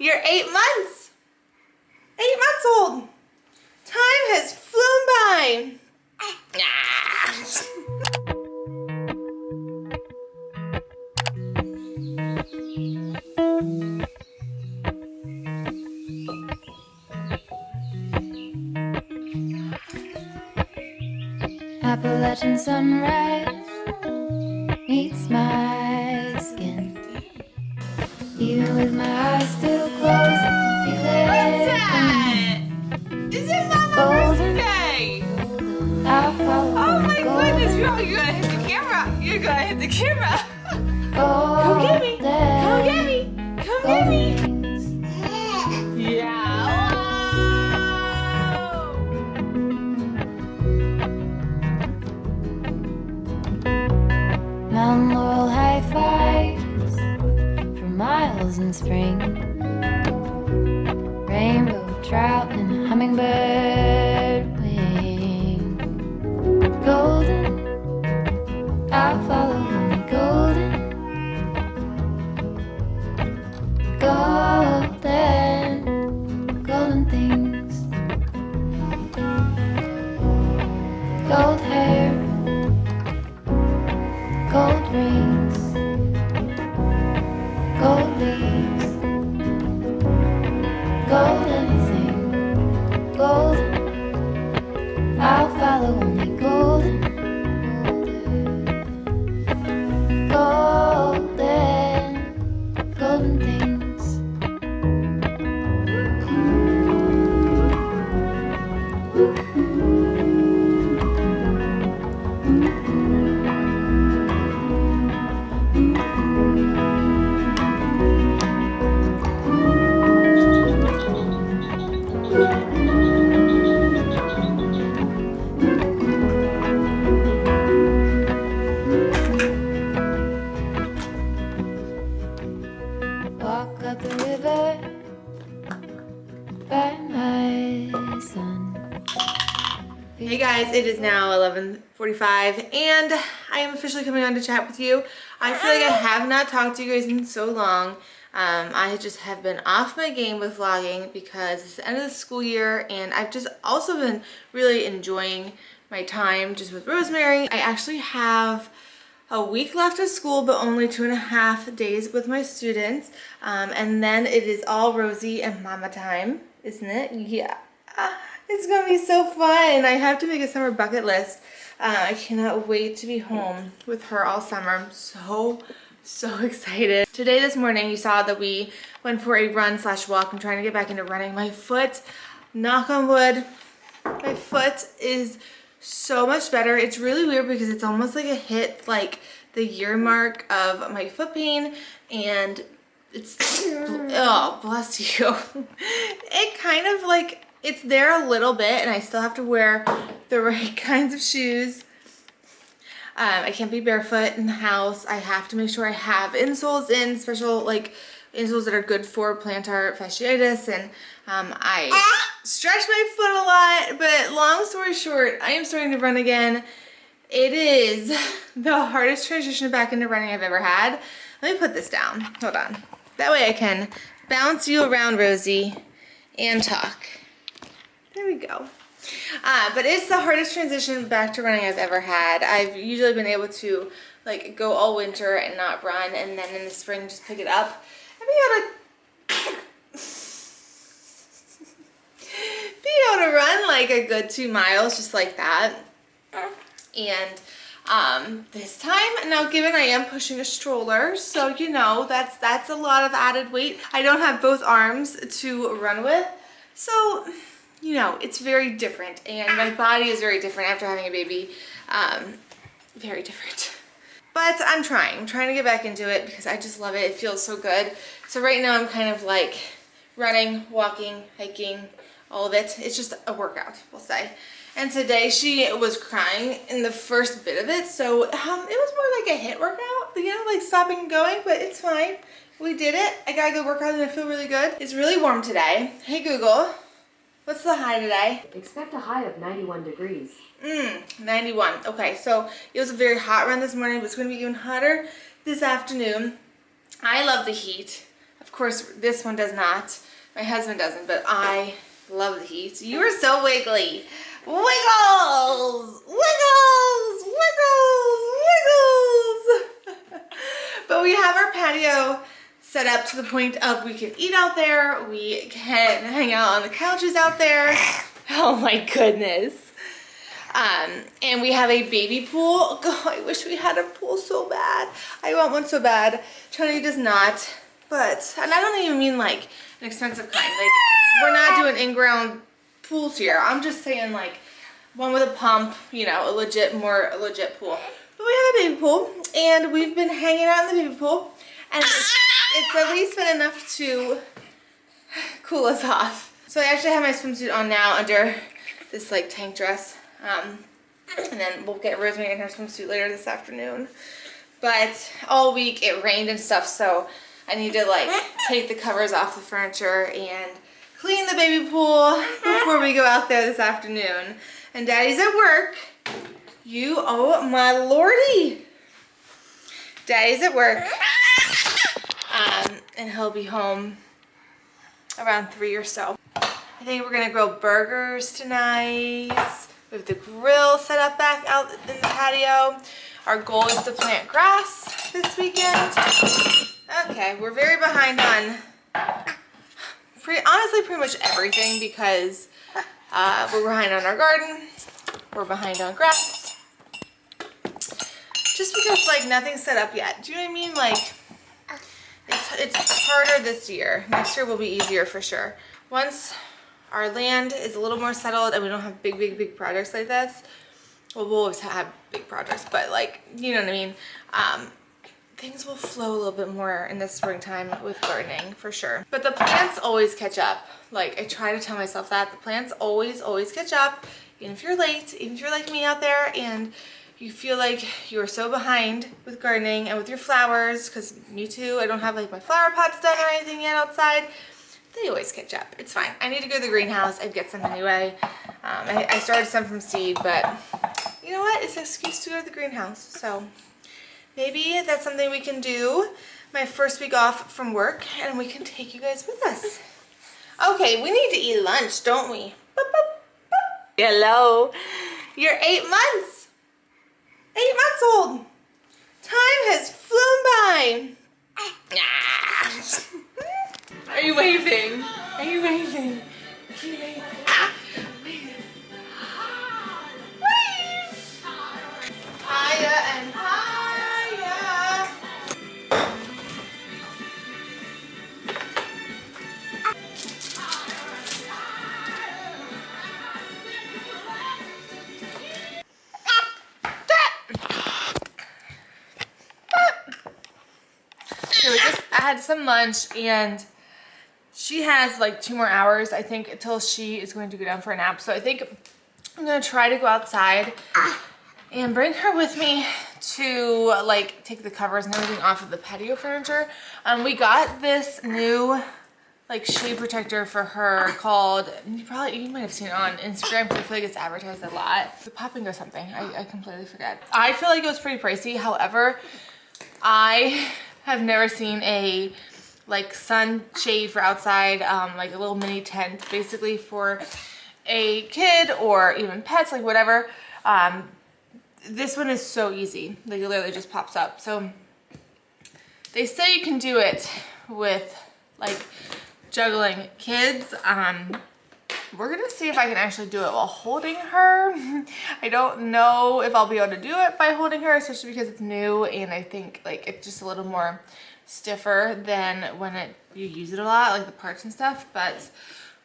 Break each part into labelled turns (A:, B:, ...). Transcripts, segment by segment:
A: You're 8 months. 8 months old. Time has flown by.
B: Appalachian sunrise meets my skin. Even with my eyes still closed, I feel it.
A: What's that? Is it Mama's birthday?
B: I'll follow
A: Oh my goodness,
B: golden.
A: you're gonna hit the camera. You're gonna hit the camera.
B: Come
A: Come get me. Come get me. Come get me.
B: Things.
A: Yeah.
B: Mount Laurel high fives for miles in spring. Rainbow trout and hummingbird wing. Golden, I'll follow only golden. Golden, golden things. Gold hair, gold rings, gold leaves, gold anything, golden. I'll follow only golden, golden, golden things. Walk up the river by my son.
A: Hey guys, it is now 11:45 and I am officially coming on to chat with you. I feel like I have not talked to you guys in so long. I just have been off my game with vlogging because it's the end of the school year and I've just also been really enjoying my time just with Rosemary. I actually have a week left of school, but only 2.5 days with my students. And then it is all Rosie and Mama time, isn't it? Yeah. It's gonna be so fun. I have to make a summer bucket list. I cannot wait to be home with her all summer. I'm so excited. Today, this morning, you saw that we went for a run/walk. I'm trying to get back into running. My foot, knock on wood, my foot is so much better. It's really weird because it's almost like it hit like the year mark of my foot pain and it's, oh, bless you. It kind of like, it's there a little bit and I still have to wear the right kinds of shoes. I can't be barefoot in the house. I have to make sure I have insoles in, special like insoles that are good for plantar fasciitis, and I stretch my foot a lot, but long story short, I am starting to run again. It is the hardest transition back into running I've ever had. Let me put this down. Hold on. That way I can bounce you around, Rosie, and talk. There we go. But it's the hardest transition back to running I've ever had. I've usually been able to like go all winter and not run, and then in the spring just pick it up and be able to run like a good 2 miles just like that. And this time, now given I am pushing a stroller, so you know that's a lot of added weight. I don't have both arms to run with, so you know, it's very different, and my body is very different after having a baby. Very different. But I'm trying to get back into it because I just love it. It feels so good. So right now I'm kind of like running, walking, hiking, all of it. It's just a workout, we'll say. And today she was crying in the first bit of it, so it was more like a HIIT workout, you know, like stopping and going, but it's fine. We did it. I got a good workout and I feel really good. It's really warm today. Hey Google. What's the high today?
C: Expect a high of 91 degrees.
A: 91. Okay, so it was a very hot run this morning, but it's going to be even hotter this afternoon. I love the heat. Of course, this one does not. My husband doesn't, but I love the heat. You are so wiggly. Wiggles! Wiggles! Wiggles! Wiggles! But we have our patio set up to the point of we can eat out there. We can hang out on the couches out there. Oh my goodness. And we have a baby pool. God, I wish we had a pool so bad. I want one so bad. Tony does not. But, and I don't even mean like an expensive kind. Like, we're not doing in-ground pools here. I'm just saying like one with a pump, you know, a legit pool. But we have a baby pool and we've been hanging out in the baby pool and it's at least been enough to cool us off. So I actually have my swimsuit on now under this like tank dress. And then we'll get Rosemary in her swimsuit later this afternoon. But all week it rained and stuff, so I need to like take the covers off the furniture and clean the baby pool before we go out there this afternoon. And Daddy's at work. Oh my lordy. Daddy's at work. And he'll be home around 3 or so. I think we're gonna grill burgers tonight. We have the grill set up back out in the patio. Our goal is to plant grass this weekend. Okay, we're very behind on honestly pretty much everything because we're behind on our garden. We're behind on grass. Just because like nothing's set up yet. Do you know what I mean? Like it's harder this year. Next year will be easier for sure. Once our land is a little more settled and we don't have big projects like this. Well, we'll always have big projects, but like, you know what I mean? Things will flow a little bit more in the springtime with gardening for sure. But the plants always catch up. Like I try to tell myself that the plants always catch up. Even if you're late, even if you're like me out there and you feel like you're so behind with gardening and with your flowers, because me too, I don't have like my flower pots done or anything yet outside. They always catch up. It's fine. I need to go to the greenhouse. I'd get some anyway. I started some from seed, but you know what? It's an excuse to go to the greenhouse. So maybe that's something we can do my first week off from work and we can take you guys with us. Okay, we need to eat lunch, don't we? Boop, boop, boop. Hello. You're 8 months. 8 months old. Time has flown by. Are you waving? Are you waving? Are you waving? Wave. Wave. Higher and higher. I had some lunch and she has like 2 more hours, I think, until she is going to go down for a nap. So I think I'm gonna try to go outside and bring her with me to like take the covers and everything off of the patio furniture. We got this new like shade protector for her called, you might have seen it on Instagram because I feel like it's advertised a lot. The popping or something, I completely forget. I feel like it was pretty pricey. However, I have never seen a like sun shade for outside, like a little mini tent basically for a kid or even pets, like whatever. This one is so easy, like it literally just pops up. So they say you can do it with like juggling kids. We're gonna see if I can actually do it while holding her. I don't know if I'll be able to do it by holding her, especially because it's new and I think like it's just a little more stiffer than when you use it a lot, like the parts and stuff. But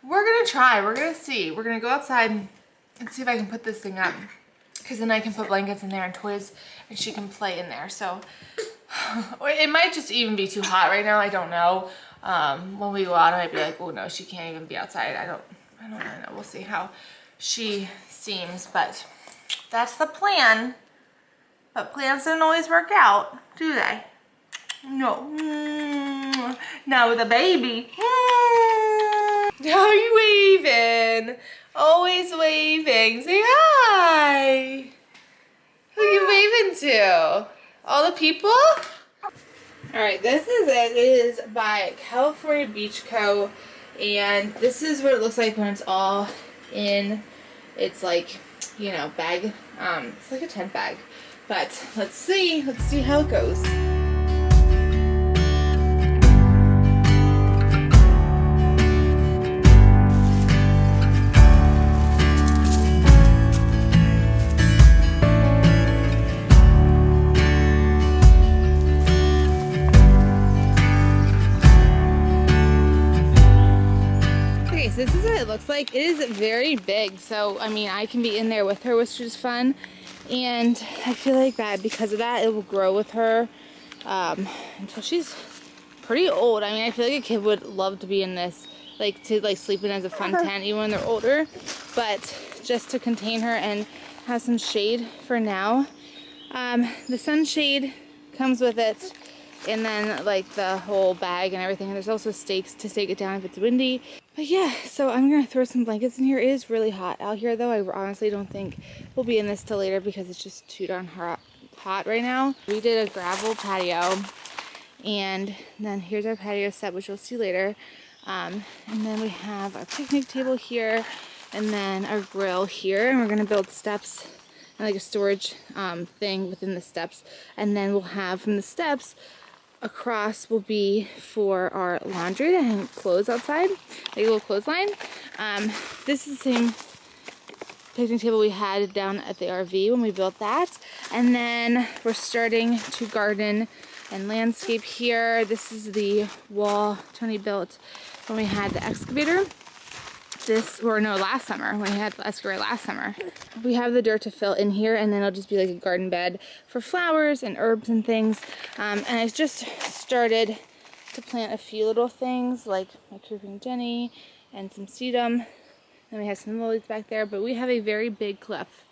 A: we're gonna try, we're gonna see. We're gonna go outside and see if I can put this thing up, because then I can put blankets in there and toys and she can play in there. So it might just even be too hot right now, I don't know. When we go out I might be like, oh no, she can't even be outside. I don't really know. We'll see how she seems, but that's the plan. But plans don't always work out, do they? No. Not with a baby. How are you waving? Always waving. Say hi. Who are you waving to? All the people? Alright, this is it. It is by California Beach Co. And this is what it looks like when it's all in its like, you know, bag. It's like a tent bag. But let's see how it goes. This is what it looks like. It is very big, so I mean I can be in there with her, which is fun, and I feel like that because of that it will grow with her until she's pretty old. I mean, I feel like a kid would love to be in this, like to like sleep in as a fun tent even when they're older, but just to contain her and have some shade for now. The sunshade comes with it, and then like the whole bag and everything. There's also stakes to stake it down if it's windy. But yeah, so I'm gonna throw some blankets in here. It is really hot out here though. I honestly don't think we'll be in this till later because it's just too darn hot right now. We did a gravel patio, and then here's our patio set, which you'll see later. And then we have our picnic table here, and then our grill here, and we're gonna build steps and like a storage thing within the steps. And then we'll have from the steps across will be for our laundry to hang clothes outside, like a little clothesline. This is the same picnic table we had down at the RV when we built that. And then we're starting to garden and landscape here. This is the wall Tony built when we had the excavator. Last summer, when we had the excavator last summer. We have the dirt to fill in here, and then it'll just be like a garden bed for flowers and herbs and things. And I just started to plant a few little things, like my creeping Jenny and some sedum. And we have some lilies back there, but we have a very big cliff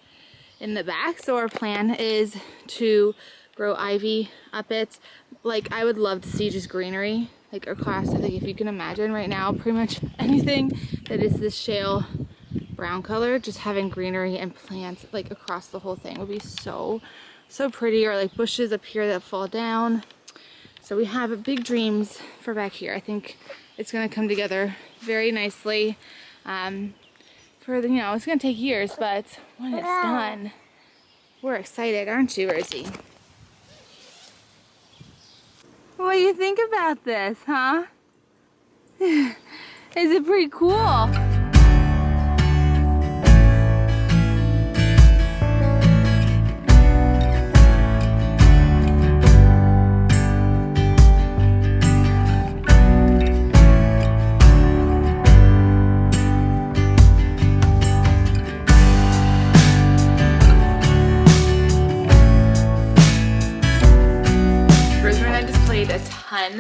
A: in the back, so our plan is to grow ivy up it. Like, I would love to see just greenery like across. I think if you can imagine right now, pretty much anything that is this shale brown color, just having greenery and plants like across the whole thing would be so pretty. Or like bushes up here that fall down. So we have big dreams for back here. I think it's gonna come together very nicely. For the, you know, it's gonna take years, but when it's done, we're excited, aren't you, Rosie? What do you think about this, huh? Is it pretty cool? A ton,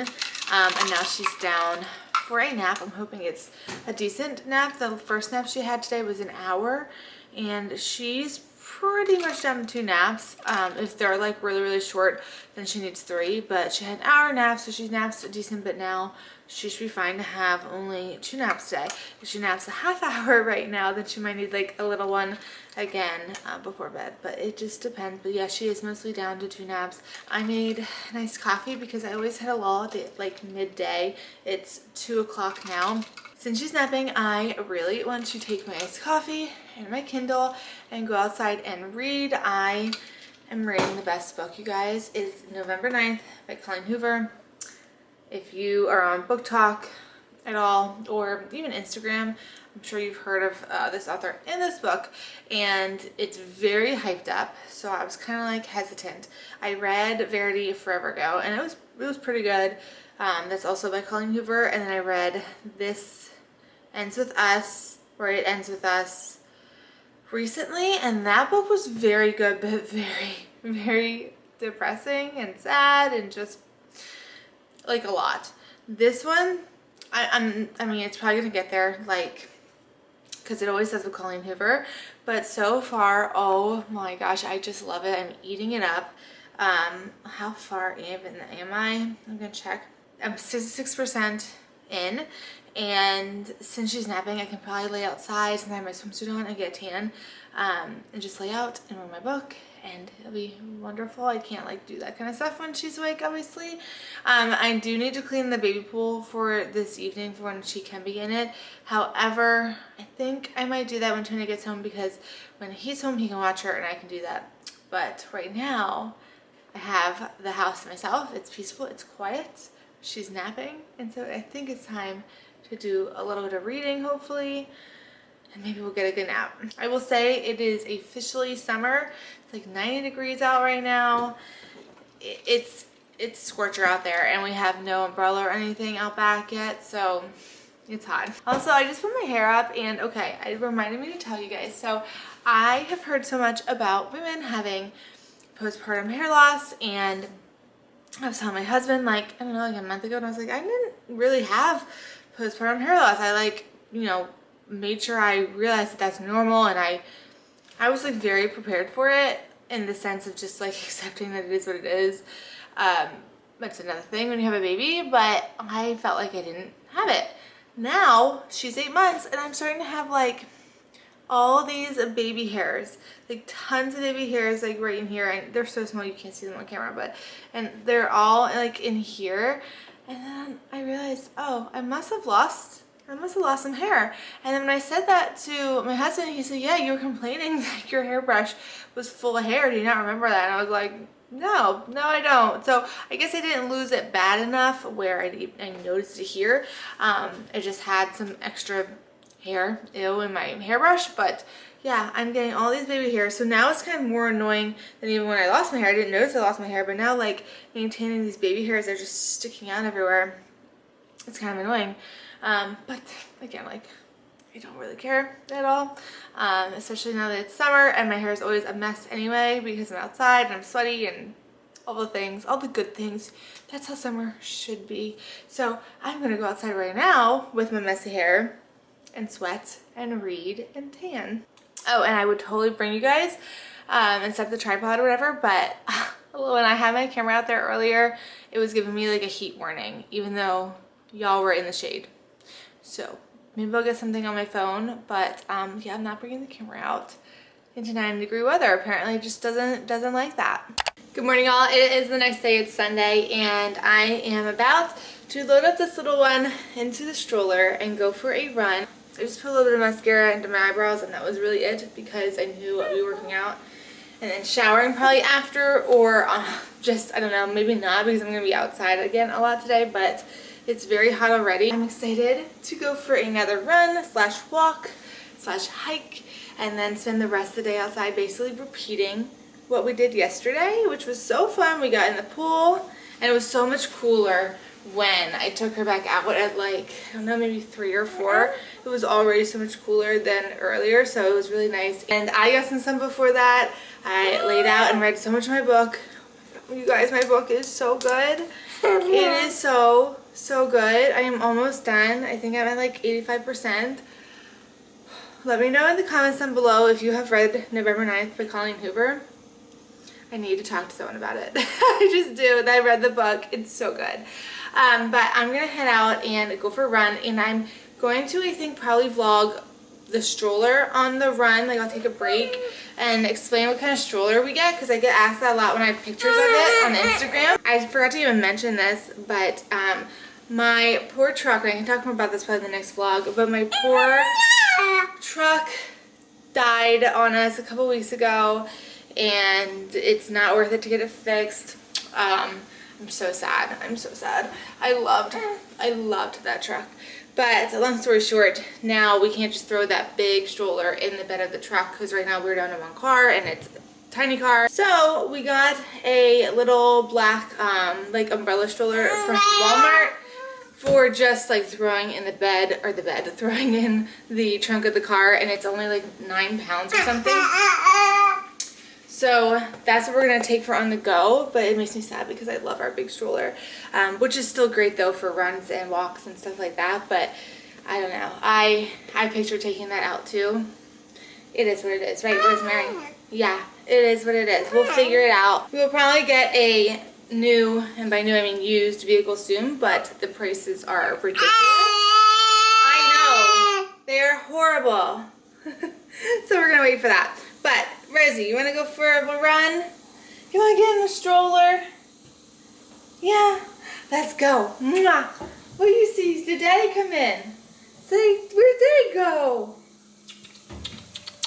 A: and now she's down for a nap. I'm hoping it's a decent nap. The first nap she had today was an hour, and she's pretty much down to 2 naps. If they're like really short, then she needs 3, but she had an hour nap, so she naps a decent bit now. She should be fine to have only 2 naps today. If she naps a half hour right now, then she might need like a little one again before bed, but it just depends. But yeah, she is mostly down to 2 naps. I made a nice coffee because I always had a lull at like midday. It's 2 o'clock now. Since she's napping, I really want to take my iced coffee and my Kindle and go outside and read. I am reading the best book, you guys. It's November 9th by Colleen Hoover. If you are on Book Talk at all, or even Instagram, I'm sure you've heard of this author in this book, and it's very hyped up, so I was kind of like hesitant. I read Verity forever ago, and it was pretty good. That's also by Colleen Hoover. And then I read This Ends With Us, or It Ends With Us, recently, and that book was very good, but very depressing and sad and just like a lot. This one, I mean, it's probably gonna get there, like, because it always says with Colleen Hoover, but so far, oh my gosh, I just love it. I'm eating it up. How far even am I? I'm gonna check. I'm 66% in, and since she's napping, I can probably lay outside since I have my swimsuit on and get a tan, and just lay out and read my book and it'll be wonderful. I can't like do that kind of stuff when she's awake, obviously. I do need to clean the baby pool for this evening for when she can be in it. However, I think I might do that when Tony gets home, because when he's home he can watch her and I can do that. But right now I have the house to myself. It's peaceful, it's quiet, she's napping, and so I think it's time to do a little bit of reading, hopefully, and maybe we'll get a good nap. I will say it is officially summer. It's like 90 degrees out right now. It's scorcher out there, and we have no umbrella or anything out back yet, so it's hot. Also, I just put my hair up, and okay, it reminded me to tell you guys. So I have heard so much about women having postpartum hair loss, and I was telling my husband, like, I don't know, like a month ago, and I was like, I didn't really have postpartum hair loss. I like, you know, made sure I realized that that's normal, and I was like very prepared for it, in the sense of just like accepting that it is what it is. That's another thing when you have a baby, but I felt like I didn't have it. Now she's 8 months and I'm starting to have like all these baby hairs, like tons of baby hairs, like right in here, and they're so small you can't see them on camera, but and they're all like in here. And then I realized, oh, I must have lost some hair. And then when I said that to my husband, he said, yeah, you were complaining that your hairbrush was full of hair. Do you not remember that? And I was like, no, I don't. So I guess I didn't lose it bad enough where I noticed it here. I just had some extra hair in my hairbrush, but yeah, I'm getting all these baby hairs. So now it's kind of more annoying than even when I lost my hair. I didn't notice I lost my hair, but now like maintaining these baby hairs, they're just sticking out everywhere. It's kind of annoying. But again, like, I don't really care at all, especially now that it's summer and my hair is always a mess anyway because I'm outside and I'm sweaty and all the things, all the good things. That's how summer should be. So I'm gonna go outside right now with my messy hair and sweat and read and tan. Oh, and I would totally bring you guys and set the tripod or whatever, but when I had my camera out there earlier, it was giving me like a heat warning, even though y'all were in the shade. So maybe I'll get something on my phone, but yeah, I'm not bringing the camera out into 90-degree weather. Apparently it just doesn't like that. Good morning, all. It is the next day. It's Sunday, and I am about to load up this little one into the stroller and go for a run. I just put a little bit of mascara into my eyebrows, and that was really it because I knew I'd be working out. And then showering probably after, or just, I don't know, maybe not, because I'm going to be outside again a lot today, but it's very hot already. I'm excited to go for another run slash walk slash hike, and then spend the rest of the day outside basically repeating what we did yesterday, which was so fun. We got in the pool, and it was so much cooler when I took her back out at like, I don't know, maybe 3 or 4. It was already so much cooler than earlier, so it was really nice. And I got some sun before that. I laid out and read so much of my book. You guys, my book is so good. It is so good. I am almost done. I think I'm at like 85%. Let me know in the comments down below if you have read November 9th by Colleen Hoover. I need to talk to someone about it. I just do. I read the book. It's so good. But I'm going to head out and go for a run, and I'm going to, I think, probably vlog the stroller on the run. Like, I'll take a break and explain what kind of stroller we get, because I get asked that a lot when I have pictures of it on Instagram. I forgot to even mention this, but my poor truck, and I can talk more about this probably in the next vlog, but my poor truck died on us a couple weeks ago, and it's not worth it to get it fixed. I'm so sad. I'm so sad. I loved that truck. But long story short, now we can't just throw that big stroller in the bed of the truck, because right now we're down to one car and it's a tiny car. So we got a little black like umbrella stroller from Walmart for just like throwing in the bed, or throwing in the trunk of the car, and it's only like 9 pounds or something. So that's what we're going to take for on the go, but it makes me sad because I love our big stroller, which is still great though for runs and walks and stuff like that, but I don't know. I picture taking that out too. It is what it is, right, Rosemary? Yeah, it is what it is. We'll figure it out. We will probably get a new, and by new I mean used, vehicle soon, but the prices are ridiculous. I know. They are horrible. So we're going to wait for that. But Rosie, you want to go for a run? You want to get in the stroller? Yeah. Let's go. Mwah. What do you see? Did Daddy come in? Say, where'd Daddy go?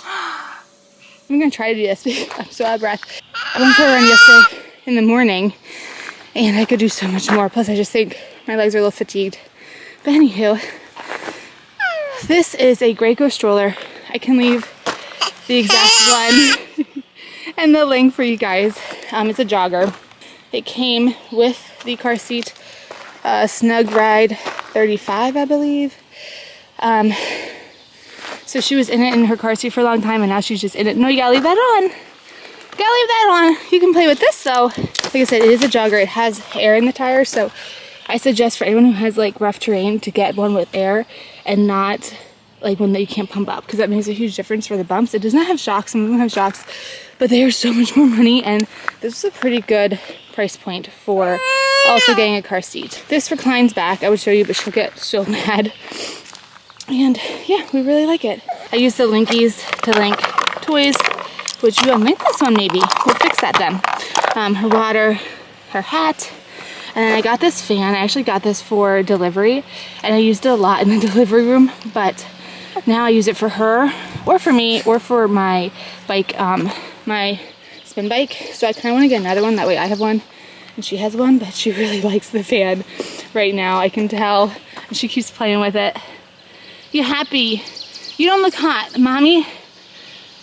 A: I'm going to try to do this because I'm so out of breath. I went for a run yesterday in the morning and I could do so much more. Plus, I just think my legs are a little fatigued. But anywho, this is a Graco stroller. I can leave the exact one and the link for you guys. It's a jogger. It came with the car seat, Snug Ride 35, I believe. So she was in it in her car seat for a long time, and now she's just in it. No, you gotta leave that on. You gotta leave that on. You can play with this though. Like I said, it is a jogger. It has air in the tires, so I suggest for anyone who has like rough terrain to get one with air and not like one that you can't pump up, because that makes a huge difference for the bumps. It does not have shocks. Some of them have shocks, but they are so much more money, and this is a pretty good price point for also getting a car seat. This reclines back. I would show you, but she'll get so mad. And yeah, we really like it. I use the linkies to link toys, which we'll link this one maybe. We'll fix that then. Her water, her hat, and then I got this fan. I actually got this for delivery, and I used it a lot in the delivery room, but now I use it for her, or for me, or for my bike, my spin bike. So I kind of want to get another one. That way I have one and she has one, but she really likes the fan right now. I can tell, and she keeps playing with it. You happy? You don't look hot. Mommy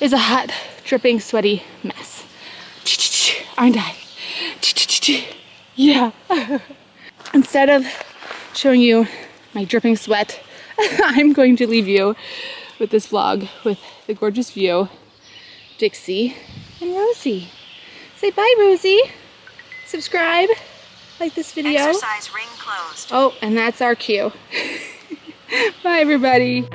A: is a hot, dripping, sweaty mess. Aren't I? Yeah. Instead of showing you my dripping sweat, I'm going to leave you with this vlog with the gorgeous view, Dixie and Rosie. Say bye, Rosie. Subscribe, like this video.
D: Exercise ring closed.
A: Oh, and that's our cue. Bye, everybody.